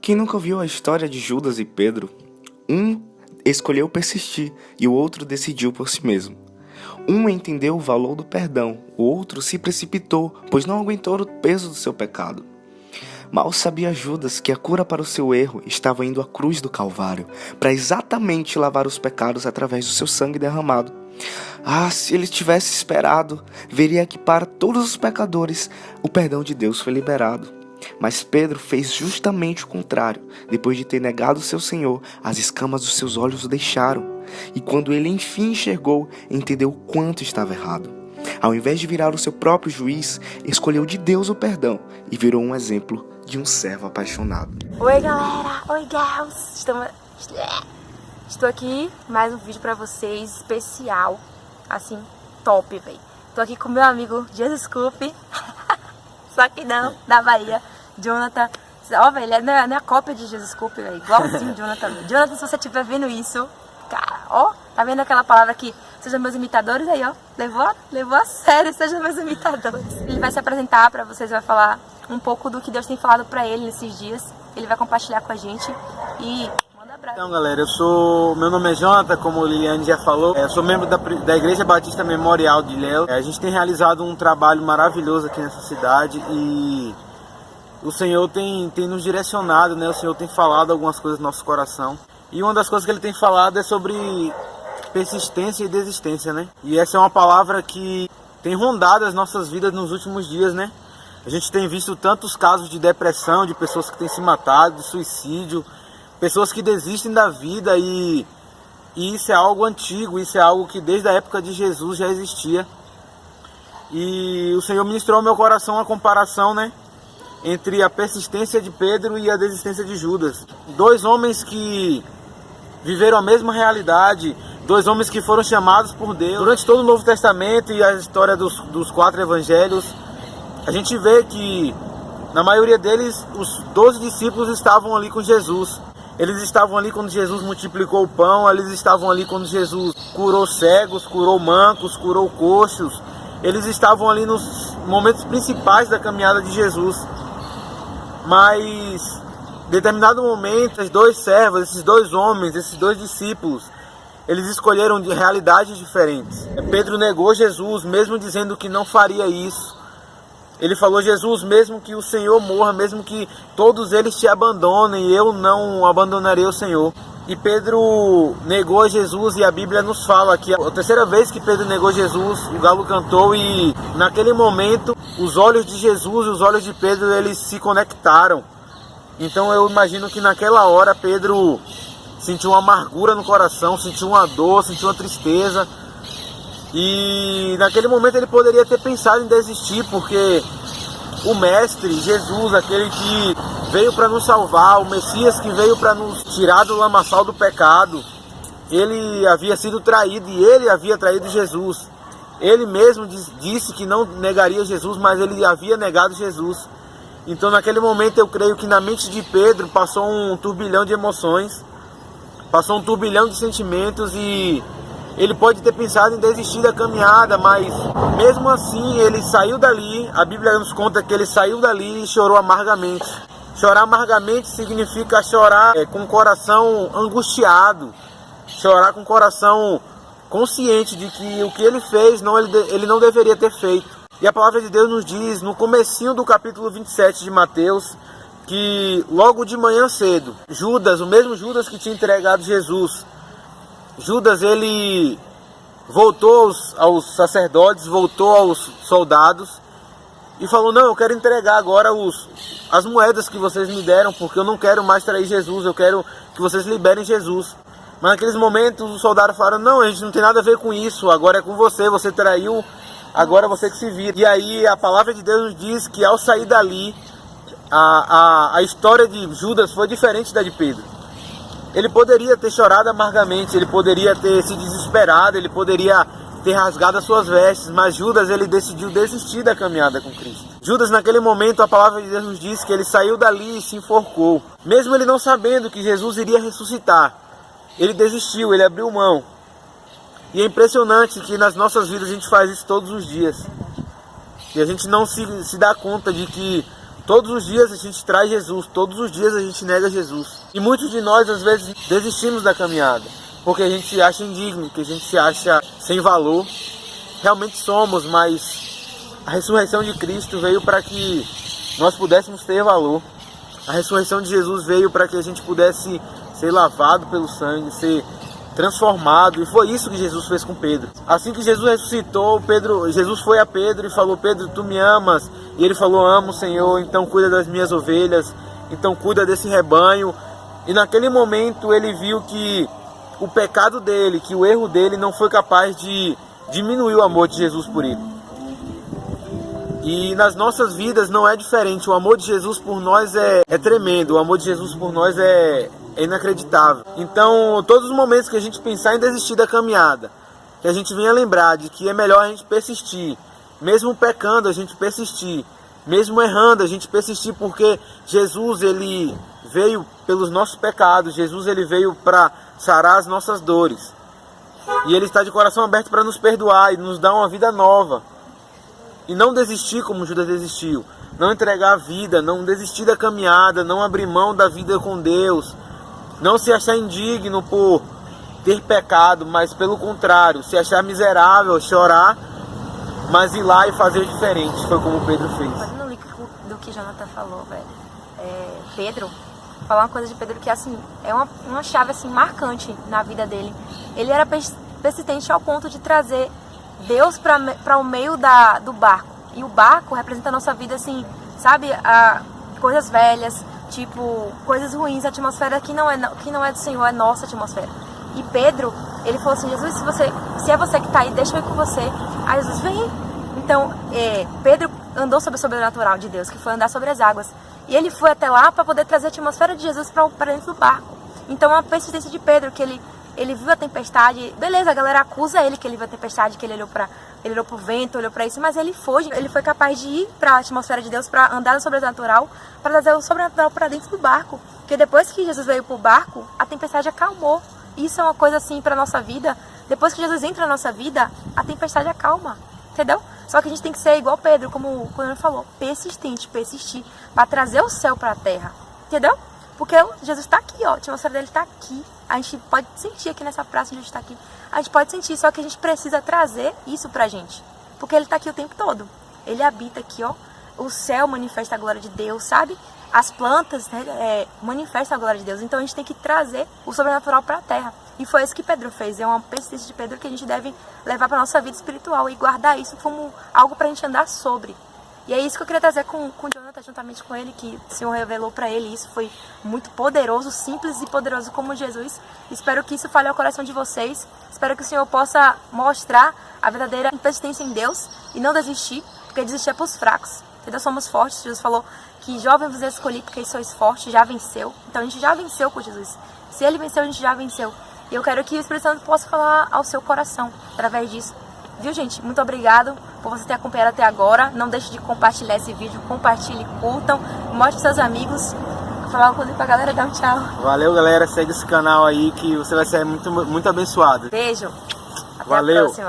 Quem nunca ouviu a história de Judas e Pedro? Um escolheu persistir e o outro decidiu por si mesmo. Um entendeu o valor do perdão, o outro se precipitou, pois não aguentou o peso do seu pecado. Mal sabia Judas que a cura para o seu erro estava indo à cruz do Calvário, para exatamente lavar os pecados através do seu sangue derramado. Se ele tivesse esperado, veria que para todos os pecadores o perdão de Deus foi liberado. Mas Pedro fez justamente o contrário. Depois de ter negado seu Senhor, as escamas dos seus olhos o deixaram. E quando ele enfim enxergou, entendeu o quanto estava errado. Ao invés de virar o seu próprio juiz, escolheu de Deus o perdão e virou um exemplo de um servo apaixonado. Oi galera, oi girls, estou aqui mais um vídeo pra vocês especial, assim, top, velho. Tô aqui com meu amigo Jesus Coupe, só que não, da Bahia, Jonathan. Ó, velho, ele não é a cópia de Jesus Coupe, velho, igualzinho Jonathan. Jonathan, se você estiver vendo isso, cara, ó, tá vendo aquela palavra aqui? Sejam meus imitadores, aí ó, levou a sério, sejam meus imitadores. Ele vai se apresentar pra vocês, vai falar um pouco do que Deus tem falado pra ele nesses dias. Ele vai compartilhar com a gente e manda abraço. Então galera, meu nome é Jonathan, como o Liliane já falou. Eu sou membro da Igreja Batista Memorial de Ilhéus. A gente tem realizado um trabalho maravilhoso aqui nessa cidade e o Senhor tem nos direcionado, né? O Senhor tem falado algumas coisas no nosso coração. E uma das coisas que Ele tem falado é sobre persistência e desistência, né? E essa é uma palavra que tem rondado as nossas vidas nos últimos dias, né? A gente tem visto tantos casos de depressão, de pessoas que têm se matado, de suicídio, pessoas que desistem da vida e isso é algo antigo, isso é algo que desde a época de Jesus já existia. E o Senhor ministrou ao meu coração a comparação, né, entre a persistência de Pedro e a desistência de Judas. Dois homens que viveram a mesma realidade, dois homens que foram chamados por Deus. Durante todo o Novo Testamento e a história dos 4 evangelhos, a gente vê que, na maioria deles, os 12 discípulos estavam ali com Jesus. Eles estavam ali quando Jesus multiplicou o pão, eles estavam ali quando Jesus curou cegos, curou mancos, curou coxos. Eles estavam ali nos momentos principais da caminhada de Jesus. Mas, em determinado momento, esses dois servos, esses dois homens, esses dois discípulos, eles escolheram de realidades diferentes. Pedro negou Jesus, mesmo dizendo que não faria isso. Ele falou: Jesus, mesmo que o Senhor morra, mesmo que todos eles te abandonem, eu não abandonarei o Senhor. E Pedro negou a Jesus e a Bíblia nos fala que a 3ª vez que Pedro negou Jesus, o galo cantou e naquele momento os olhos de Jesus e os olhos de Pedro, eles se conectaram. Então eu imagino que naquela hora Pedro sentiu uma amargura no coração, sentiu uma dor, sentiu uma tristeza. E naquele momento ele poderia ter pensado em desistir, porque o Mestre, Jesus, aquele que veio para nos salvar, o Messias que veio para nos tirar do lamaçal do pecado, ele havia sido traído e ele havia traído Jesus. Ele mesmo disse que não negaria Jesus, mas ele havia negado Jesus. Então naquele momento eu creio que na mente de Pedro passou um turbilhão de emoções, passou um turbilhão de sentimentos e ele pode ter pensado em desistir da caminhada, mas mesmo assim ele saiu dali. A Bíblia nos conta que ele saiu dali e chorou amargamente. Chorar amargamente significa chorar com o coração angustiado, chorar com o coração consciente de que o que ele fez ele não deveria ter feito. E a palavra de Deus nos diz no comecinho do capítulo 27 de Mateus que logo de manhã cedo, Judas, o mesmo Judas que tinha entregado Jesus, Judas, ele voltou aos sacerdotes, voltou aos soldados e falou: não, eu quero entregar agora as moedas que vocês me deram, porque eu não quero mais trair Jesus, eu quero que vocês liberem Jesus. Mas naqueles momentos os soldados falaram: não, a gente não tem nada a ver com isso, agora é com você, você traiu, agora você que se vira. E aí a palavra de Deus nos diz que ao sair dali, a história de Judas foi diferente da de Pedro. Ele poderia ter chorado amargamente, ele poderia ter se desesperado, ele poderia ter rasgado as suas vestes, mas Judas, ele decidiu desistir da caminhada com Cristo. Judas, naquele momento, a palavra de Deus nos diz que ele saiu dali e se enforcou. Mesmo ele não sabendo que Jesus iria ressuscitar, ele desistiu, ele abriu mão. E é impressionante que nas nossas vidas a gente faz isso todos os dias. E a gente não se dá conta de que Todos os dias a gente traz Jesus, todos os dias a gente nega Jesus. E muitos de nós, às vezes, desistimos da caminhada, porque a gente se acha indigno, que a gente se acha sem valor. Realmente somos, mas a ressurreição de Cristo veio para que nós pudéssemos ter valor. A ressurreição de Jesus veio para que a gente pudesse ser lavado pelo sangue, ser transformado, e foi isso que Jesus fez com Pedro. Assim que Jesus ressuscitou, Jesus foi a Pedro e falou: Pedro, tu me amas? E ele falou: amo, Senhor, então cuida das minhas ovelhas, então cuida desse rebanho. E naquele momento ele viu que o pecado dele, que o erro dele não foi capaz de diminuir o amor de Jesus por ele. E nas nossas vidas não é diferente. O amor de Jesus por nós é tremendo, o amor de Jesus por nós é inacreditável. Então, todos os momentos que a gente pensar em desistir da caminhada, que a gente venha lembrar de que é melhor a gente persistir, mesmo pecando a gente persistir, mesmo errando a gente persistir, porque Jesus, ele veio pelos nossos pecados, Jesus, ele veio para sarar as nossas dores, e ele está de coração aberto para nos perdoar e nos dar uma vida nova, e não desistir como Judas desistiu, não entregar a vida, não desistir da caminhada, não abrir mão da vida com Deus, não se achar indigno por ter pecado, mas pelo contrário, se achar miserável, chorar, mas ir lá e fazer diferente. Foi como Pedro fez. No link do que Jonathan falou, velho. Pedro, falar uma coisa de Pedro que assim, é uma chave assim, marcante na vida dele. Ele era persistente ao ponto de trazer Deus para o meio do barco. E o barco representa a nossa vida assim, sabe? Coisas velhas, tipo, coisas ruins, a atmosfera que não é do Senhor, é nossa atmosfera. E Pedro, ele falou assim: Jesus, se é você que está aí, deixa eu ir com você. Aí Jesus, vem. Então, Pedro andou sobre o sobrenatural de Deus, que foi andar sobre as águas. E ele foi até lá para poder trazer a atmosfera de Jesus para dentro do barco. Então, a persistência de Pedro, que ele viu a tempestade. Beleza, a galera acusa ele que ele viu a tempestade, que ele olhou pro vento, olhou para isso, mas ele foi capaz de ir para a atmosfera de Deus, para andar no sobrenatural, para trazer o sobrenatural para dentro do barco. Porque depois que Jesus veio pro barco, a tempestade acalmou. Isso é uma coisa assim para nossa vida. Depois que Jesus entra na nossa vida, a tempestade acalma, entendeu? Só que a gente tem que ser igual Pedro, como o Coronel falou, persistente, persistir, para trazer o céu para a terra, entendeu? Porque Jesus está aqui, ó, a atmosfera dele está aqui. A gente pode sentir aqui nessa praça onde a gente está aqui. A gente pode sentir, só que a gente precisa trazer isso pra gente. Porque ele está aqui o tempo todo. Ele habita aqui, ó. O céu manifesta a glória de Deus, sabe? As plantas, né, manifestam a glória de Deus. Então a gente tem que trazer o sobrenatural para a terra. E foi isso que Pedro fez. É uma persistência de Pedro que a gente deve levar para nossa vida espiritual e guardar isso como algo para a gente andar sobre. E é isso que eu queria trazer com o Jonathan, juntamente com ele, que o Senhor revelou para ele. Isso foi muito poderoso, simples e poderoso como Jesus. Espero que isso fale ao coração de vocês. Espero que o Senhor possa mostrar a verdadeira persistência em Deus e não desistir, porque desistir é para os fracos. Entendeu? Somos fortes. Jesus falou que jovem vos escolhi porque sois fortes, já venceu. Então a gente já venceu com Jesus. Se ele venceu, a gente já venceu. E eu quero que o Espírito Santo possa falar ao seu coração através disso. Viu, gente? Muito obrigado por você ter acompanhado até agora. Não deixe de compartilhar esse vídeo. Compartilhe, curtam. Mostre para seus amigos. Vou falar uma coisa pra galera, dar um tchau. Valeu, galera. Segue esse canal aí que você vai ser muito, muito abençoado. Beijo. Até Valeu. a próxima.